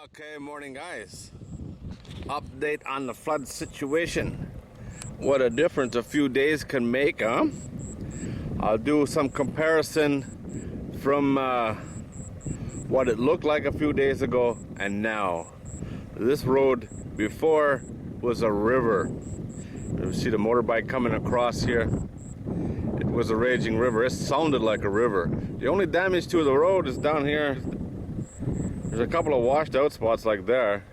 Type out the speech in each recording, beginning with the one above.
Okay, morning guys. Update on the flood situation. What a difference a few days can make, huh? I'll do some comparison from what it looked like a few days ago and now. This road before was a river. You see the motorbike coming across here. It was a raging river. It sounded like a river. The only damage to the road is down here. There's a couple of washed out spots like there.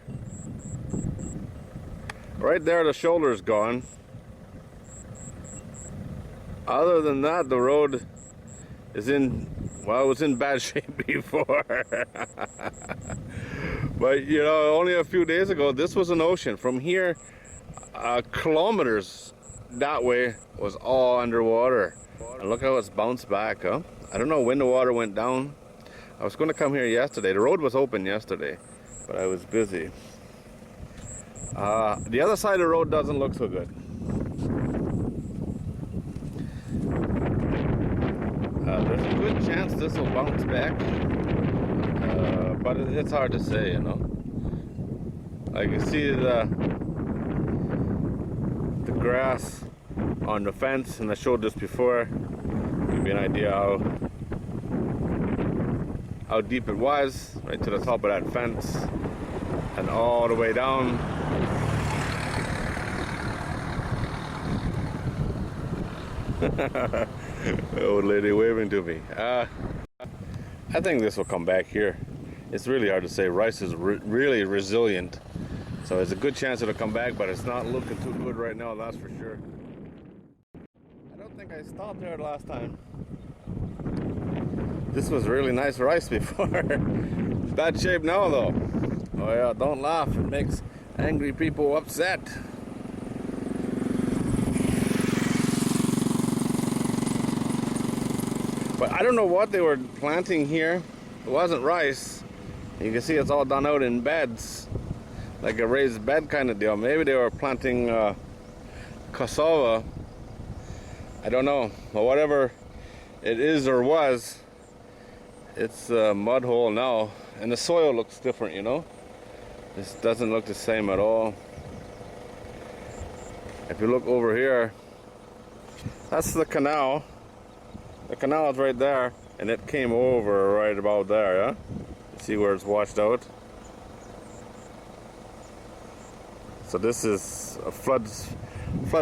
Right there the shoulder's gone. Other than that, the road is in, well, it was in bad shape before. But you know, only a few days ago this was an ocean. From here kilometers that way was all underwater. And look how it's bounced back, huh? I don't know when the water went down. I was going to come here yesterday. The road was open yesterday, but I was busy. The other side of the road doesn't look so good. There's a good chance this will bounce back, but it's hard to say, you know. Like you see the grass on the fence, and I showed this before. Give you an idea how deep it was, right to the top of that fence and all the way down. Old lady waving to me. I think this will come back here. It's really hard to say. Rice is really resilient, so there's a good chance it'll come back, but it's not looking too good right now, that's for sure. I don't think I stopped there last time. This was really nice rice before. Bad shape now though. Oh yeah, don't laugh. It makes angry people upset. But I don't know what they were planting here. It wasn't rice. You can see it's all done out in beds. Like a raised bed kind of deal. Maybe they were planting cassava. I don't know. But whatever it is or was, it's a mud hole now, and the soil looks different, you know. This doesn't look the same at all. If you look over here, that's the canal. The canal is right there, and it came over right about there, yeah? See where it's washed out? So this is a flood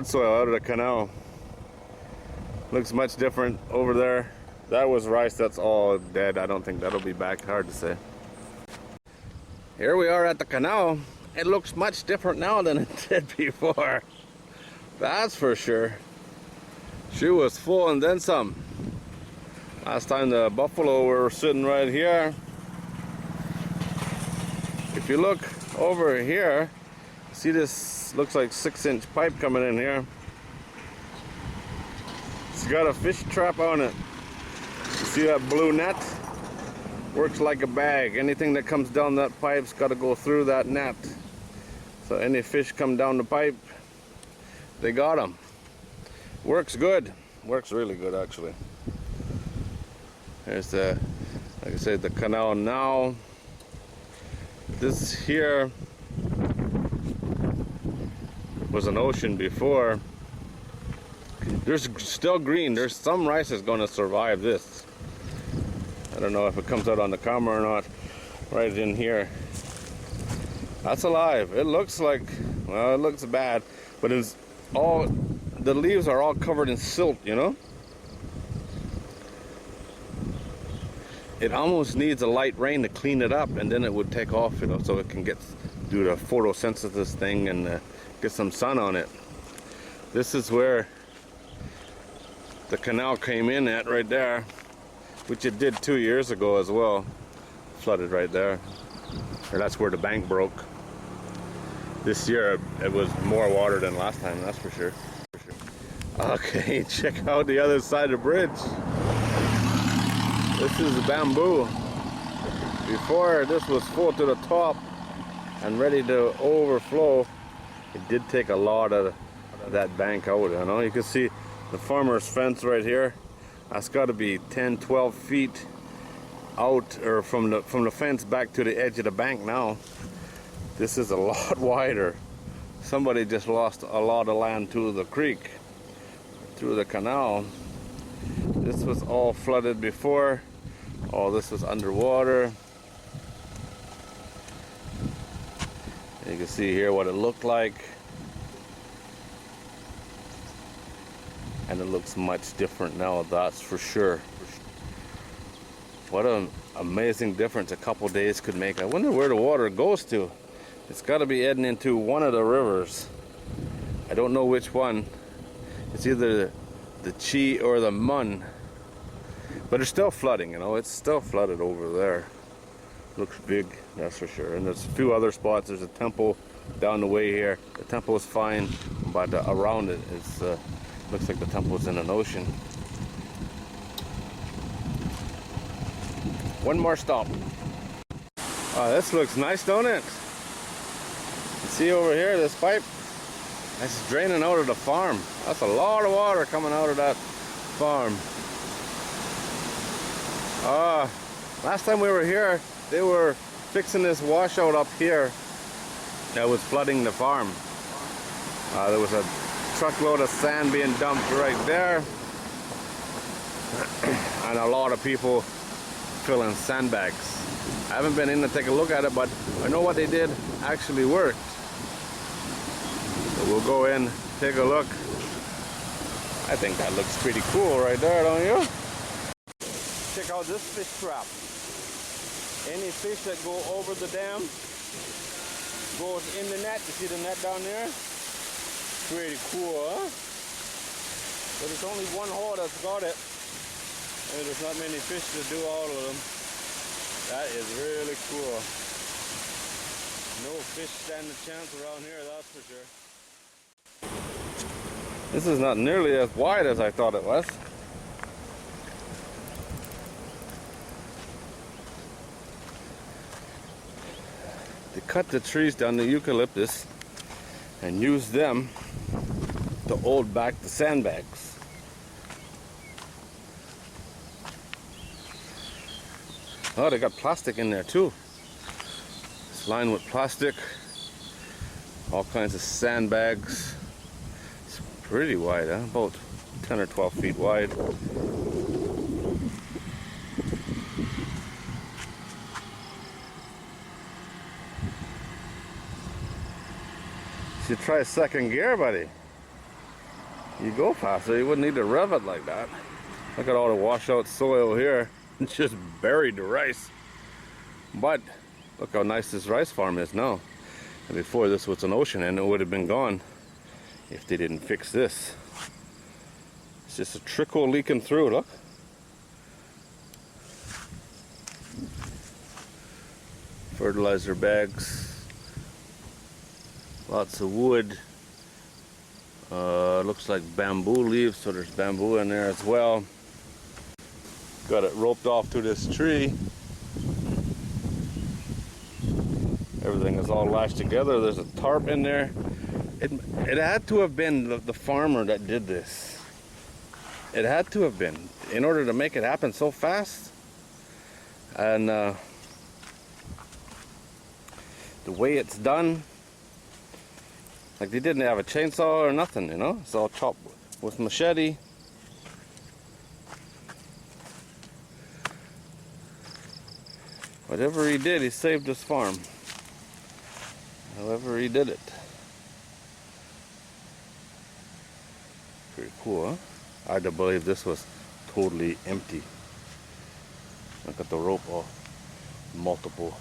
soil out of the canal. Looks much different over there. That was rice, that's all dead. I don't think that'll be back, hard to say. Here we are at the canal. It looks much different now than it did before. That's for sure. She was full and then some. Last time the buffalo were sitting right here. If you look over here, see this looks like 6-inch pipe coming in here. It's got a fish trap on it. See that blue net? Works like a bag. Anything that comes down that pipe's got to go through that net. So any fish come down the pipe, they got them. Works good. Works really good, actually. There's the, like I said, the canal now. This here was an ocean before. There's still green. There's some rice is going to survive this. I don't know if it comes out on the camera or not. Right in here. That's alive. It looks like, well, it looks bad, but it's all, the leaves are all covered in silt, you know? It almost needs a light rain to clean it up, and then it would take off, you know, so it can do the photosynthesis thing and get some sun on it. This is where the canal came in at right there, which it did 2 years ago as well. Flooded right there. Or that's where the bank broke. This year it was more water than last time, that's for sure. Okay, check out the other side of the bridge. This is bamboo. Before this was full to the top and ready to overflow. It did take a lot of that bank out, you know. You can see the farmer's fence right here. That's got to be 10-12 feet out, or from the fence back to the edge of the bank now. This is a lot wider. Somebody just lost a lot of land to the creek, through the canal. This was all flooded before. All this was underwater. You can see here what it looked like. And it looks much different now, that's for sure. What an amazing difference a couple days could make. I wonder where the water goes to. It's got to be heading into one of the rivers. I don't know which one. It's either the Chi or the Mun. But it's still flooding, you know. It's still flooded over there. Looks big, that's for sure. And there's a few other spots. There's a temple down the way here. The temple is fine, but around it is looks like the temple's in an ocean. One more stop. Oh, this looks nice, don't it? See over here, this pipe? That's draining out of the farm. That's a lot of water coming out of that farm. Last time we were here, they were fixing this washout up here that was flooding the farm. There was a truckload of sand being dumped right there, and a lot of people filling sandbags. I haven't been in to take a look at it, but I know what they did actually worked. So we'll go in, take a look. I think that looks pretty cool right there, don't you? Check out this fish trap. Any fish that go over the dam goes in the net. You see the net down there? Pretty cool, huh? But it's only one hole that's got it. And there's not many fish to do all of them. That is really cool. No fish stand a chance around here, that's for sure. This is not nearly as wide as I thought it was. They cut the trees down, the eucalyptus, and use them to hold back the sandbags. Oh, they got plastic in there too. It's lined with plastic. All kinds of sandbags. It's pretty wide, huh? About 10 or 12 feet wide. You try second gear, buddy. You go faster. You wouldn't need to rev it like that. Look at all the washout soil here. It's just buried the rice. But look how nice this rice farm is now. And before this was an ocean, and it would have been gone if they didn't fix this. It's just a trickle leaking through. Look. Fertilizer bags. Lots of wood. Looks like bamboo leaves, so there's bamboo in there as well. Got it roped off to this tree. Everything is all lashed together. There's a tarp in there. It had to have been the farmer that did this. It had to have been, in order to make it happen so fast. And the way it's done, like they didn't have a chainsaw or nothing, you know? It's all chopped with machete. Whatever he did, he saved his farm. However he did it. Pretty cool, huh? I had to believe this was totally empty. Look at the rope, all multiple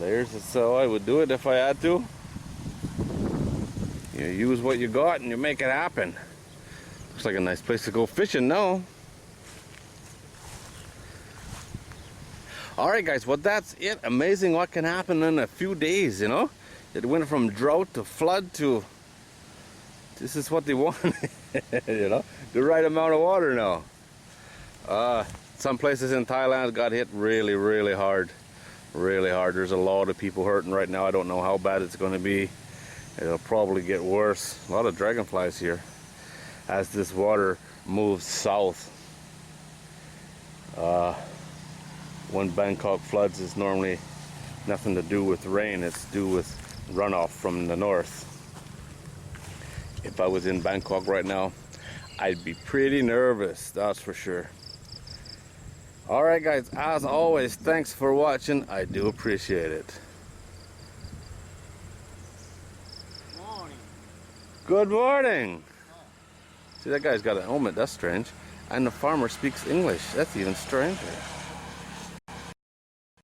layers. That's how I would do it if I had to. You use what you got and you make it happen. Looks like a nice place to go fishing now. Alright guys, well that's it. Amazing what can happen in a few days, you know. It went from drought to flood to... This is what they want, you know. The right amount of water now. Some places in Thailand got hit really, really hard. Really hard. There's a lot of people hurting right now. I don't know how bad it's going to be. It'll probably get worse. A lot of dragonflies here as this water moves south. When Bangkok floods, is normally nothing to do with rain, it's to do with runoff from the north. If I was in Bangkok right now, I'd be pretty nervous, that's for sure. Alright guys, as always, thanks for watching. I do appreciate it. Morning. Good morning! See, that guy's got a helmet, that's strange. And the farmer speaks English, that's even stranger.